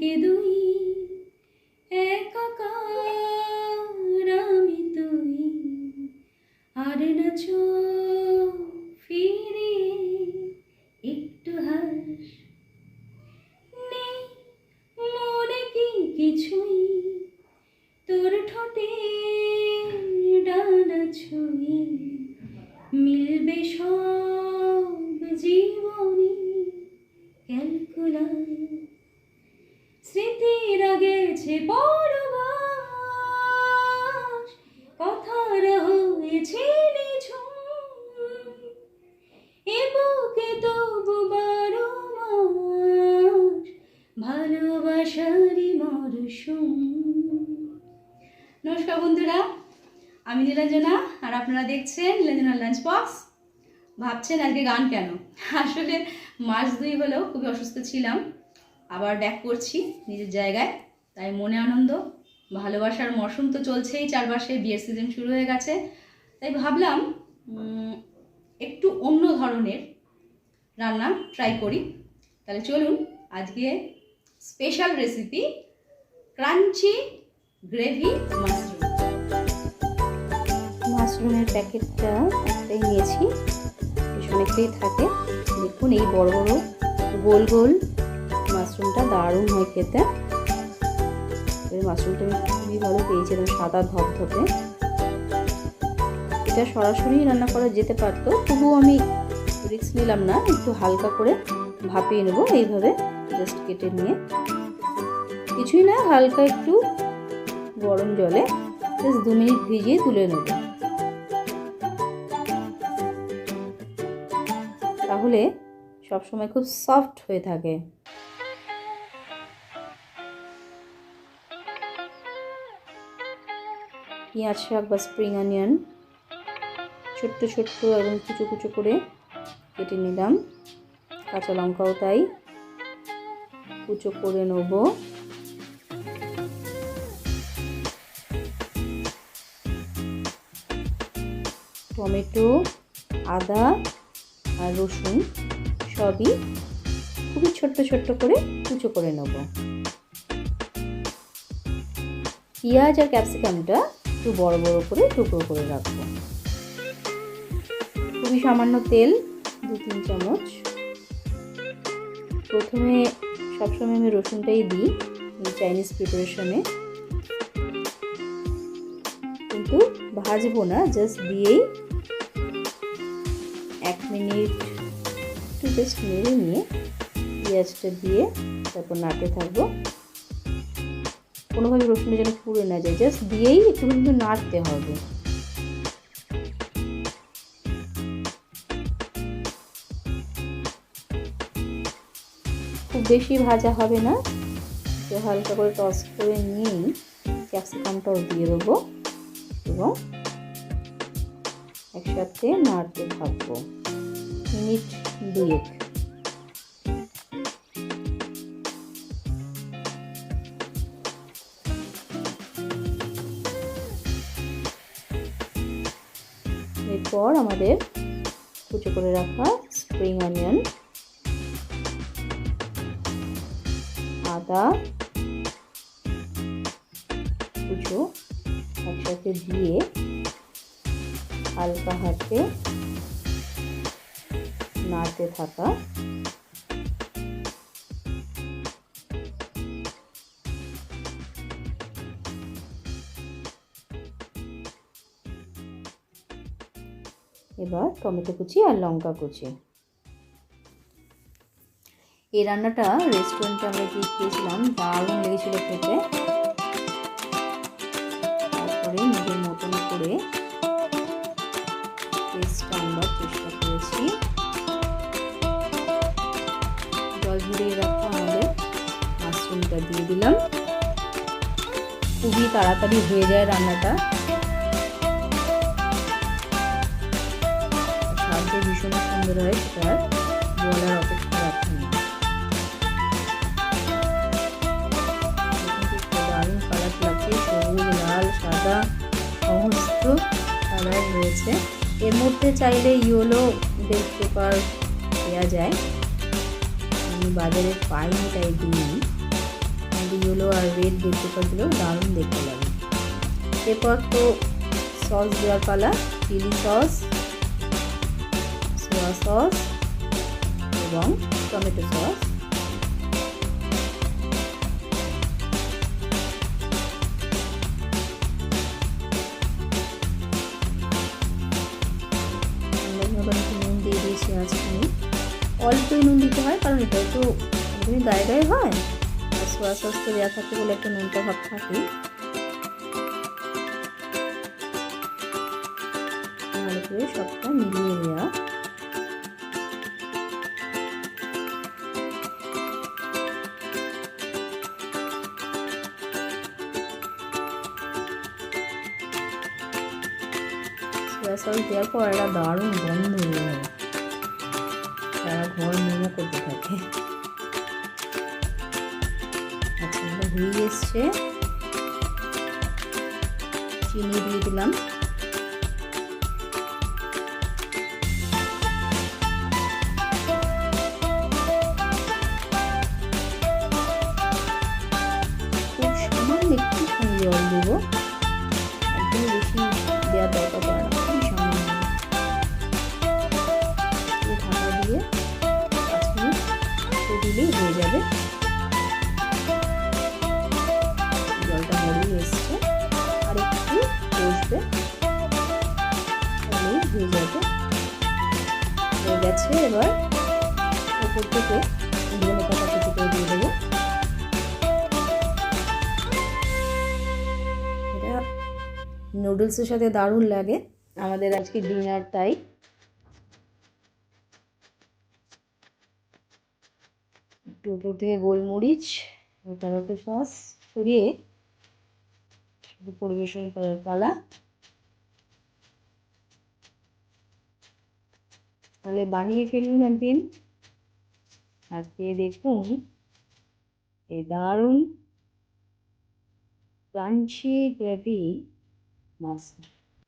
একে দুই একাকার আমি তুই আর না চোখ ফিরে একটু হাস নেই মনে কি কিছুই তোর ঠোঁটে ডানা ছুঁই মিলবে সব জীবনী ক্যালকুলাস স্মৃতির গেছে পরবাস কথার হয়েছে নিঝুম এ বুকে তবু 12 মাস ভালোবাসারই মরশুম। নমস্কার বন্ধুরা, আমি নীলাঞ্জনা আর আপনারা দেখছেন নীলাঞ্জনা লাঞ্চ বক্স। ভাবছেন আজকে গান কেন? আসলে মাস 2 হলেও খুবই অসুস্থ ছিলাম, আবার ব্যাক করছি নিজের জায়গায়, তাই মনে আনন্দ। ভালোবাসার মরশুম তো চলছেই, চারপাশে বিয়ের সিজন শুরু হয়ে গেছে, তাই ভাবলাম একটু অন্য ধরনের রান্না ট্রাই করি। তাহলে চলুন, আজকে special recipe crunchy gravy mushroom. মাশরুমের প্যাকেটটা একটাই নিয়েছি, বেশ অনেকটাই থাকে। দেখুন এই বড় বড় গোল গোল মাশরুমটা দারুণ হয় খেতে। এই মাশরুমটা আমি খুবই ভালো পেয়েছি, একদম সাদা ধপধপে। এটা সরাসরি রান্না করা যেতে পারতো, তবুও আমি রিস্ক নিলাম না, একটু হালকা করে ভাপিয়ে নেবো। এইভাবে জাস্ট কেটে নিয়ে কিছুই না, হালকা একটু গরম জলে জাস্ট 2 মিনিট ভিজিয়ে তুলে নেব, তাহলে সবসময় খুব সফট হয়ে থাকে। পেঁয়াজ শাক বা স্প্রিং অনিয়ন ছোট্ট ছোট্ট এবং কুচো কুচো করে কেটে নিলাম। কাঁচা লঙ্কাও তাই কুচো করে নেব। টমেটো, আদা আর রসুন সবই খুবই ছোট্ট ছোট্ট করে কুচো করে নেব। পেঁয়াজ আর ক্যাপসিকামটা একটু বড় বড় করে টুকরো করে রাখবো। খুবই সামান্য তেল, 2-3 চামচ। প্রথমে সবসময় আমি রসুনটাই দিই এই চাইনিজ প্রিপারেশনে, কিন্তু ভাজবো না, জাস্ট দিয়েই 1 মিনিট একটু জাস্ট নেড়ে নিয়ে পেঁয়াজটা দিয়ে তারপর নাড়তে থাকবো। কোনোভাবে রসুনটা যেন পুড়ে না যায়, জাস্ট দিয়েই একটু কিন্তু নাড়তে হবে। খুব বেশি ভাজা হবে না, তো হালকা করে টস করে নিয়েই ক্যাপসিকামটাও দিয়ে দেবো এবং একসাথে নাড়তে থাকবো মিনিট 2। এরপর আমাদের কুচো করে রাখা স্প্রিং অনিয়ন, আদা কুচো একসাথে দিয়ে হালকা হাতে নাড়তে থাকা। এবার টমেটো কুচি আর লঙ্কা কুচি। এই রান্নাটা রেস্টুরেন্টে আমরা গিয়ে খেয়েছিলাম, দারুণ লেগেছিল খেতে। তারপরে নিজের মতন করে টেস্টটা আনবার চেষ্টা করেছি। জল ঝরিয়ে রাখা আমাদের মাশরুমটা দিয়ে দিলাম। খুবই তাড়াতাড়ি হয়ে যায় রান্নাটা, স্বাদটা ভীষণ সুন্দর হয়, সেটা বলার অপেক্ষা রাখে না। দারুণ কালার লাগছে, সবুজ, লাল, সাদা সমস্ত কালার রয়েছে। এর মধ্যে চাইলে ইয়েলো বেল পেপার দেওয়া যায়, আমি বাজারে পাইনি তাই দিইনি। ইয়েলো আর রেড বেল পেপারগুলো দারুণ দেখতে লাগে। এরপর তো সস দেওয়ার পালা, চিলি সস, সোয়া সস এবং টমেটো সস। নুন দিয়ে দিয়েছি আজকে, অল্পই নুন দিতে হয় কারণ এটা তো একদমই গায়ে গায়ে হয়, আর সোয়া সস তো দেওয়া থাকে বলে একটা নুনটা ভাব থাকে। ভালো করে সবটা মিলিয়ে দেওয়া। সোয়া সস দেওয়ার পর একটা দারুণ গন্ধ বের হয়, সারা ঘর মোমো করতে থাকে। আচ্ছা, এটা হয়ে এসছে, চিনি দিয়ে দিলাম। খুব সামান্য একটুখানি জল দেবো, একদম বেশি দেওয়ার দরকার পড়ে না, খুবই সামান্য। ঢাকা দিয়ে 5 মিনিট দিলেই হয়ে যাবে। জলটা মরিয়ে এসছে, আর একটু বসবে, তাহলেই হয়ে যাবে। হয়ে গেছে। এবার উপর থেকে ধনে পাতা কুচি করে দিয়ে দেবো। এটা নুডলসের সাথে দারুণ লাগে, আমাদের আজকে ডিনার তাই। উপর থেকে গোলমরিচ, টমেটো সস ছড়িয়ে পরিবেশন করার পালা। তাহলে বানিয়ে ফেলুন একদিন, আর খেয়ে দেখুন এই দারুণ ক্রাঞ্চি গ্রেভি মাছ।